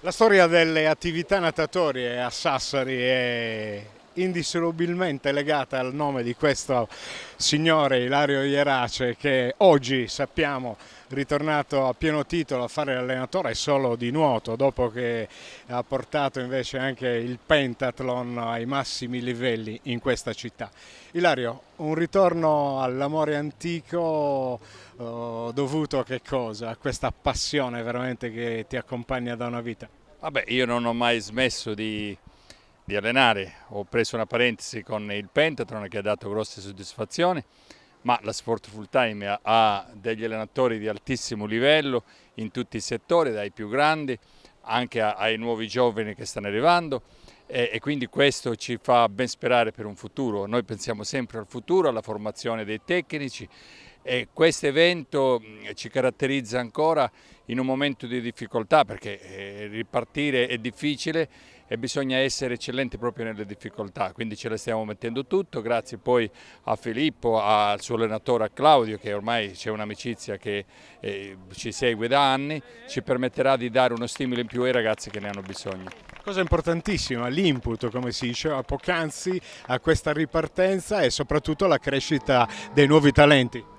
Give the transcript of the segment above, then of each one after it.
La storia delle attività natatorie a Sassari è indissolubilmente legata al nome di questo signore Ilario Ierace che oggi sappiamo ritornato a pieno titolo a fare l'allenatore solo di nuoto dopo che ha portato invece anche il pentathlon ai massimi livelli in questa città. Ilario, un ritorno all'amore antico dovuto a che cosa? A questa passione veramente che ti accompagna da una vita? Vabbè, io non ho mai smesso di allenare, ho preso una parentesi con il pentathlon che ha dato grosse soddisfazioni, ma la Sport Full Time ha degli allenatori di altissimo livello in tutti i settori, dai più grandi anche ai nuovi giovani che stanno arrivando e quindi questo ci fa ben sperare per un futuro. Noi pensiamo sempre al futuro, alla formazione dei tecnici e questo evento ci caratterizza ancora in un momento di difficoltà perché ripartire è difficile e bisogna essere eccellenti proprio nelle difficoltà, quindi ce le stiamo mettendo tutto, grazie poi a Filippo, al suo allenatore a Claudio che ormai c'è un'amicizia che ci segue da anni, ci permetterà di dare uno stimolo in più ai ragazzi che ne hanno bisogno. Cosa importantissima, l'input, come si diceva poc'anzi, a questa ripartenza e soprattutto la crescita dei nuovi talenti.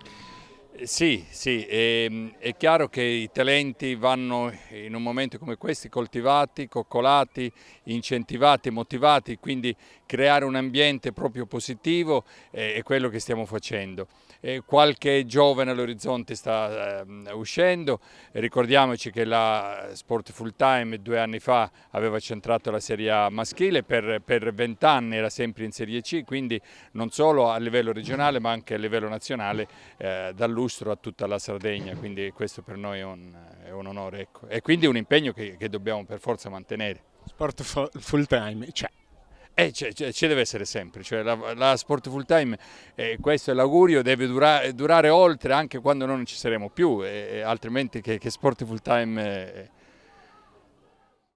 Sì, sì, è chiaro che i talenti vanno in un momento come questi coltivati, coccolati, incentivati, motivati, quindi creare un ambiente proprio positivo è quello che stiamo facendo. Qualche giovane all'orizzonte sta uscendo, ricordiamoci che la Sport Full Time 2 anni fa aveva centrato la Serie A maschile, per 20 anni era sempre in Serie C, quindi non solo a livello regionale ma anche a livello nazionale dal lustro a tutta la Sardegna, quindi questo per noi è un onore, ecco. E quindi è un impegno che dobbiamo per forza mantenere. Sport full time, cioè. Ci deve essere sempre, cioè la Sport Full Time, questo è l'augurio, deve durare oltre anche quando non ci saremo più, altrimenti che Sport Full Time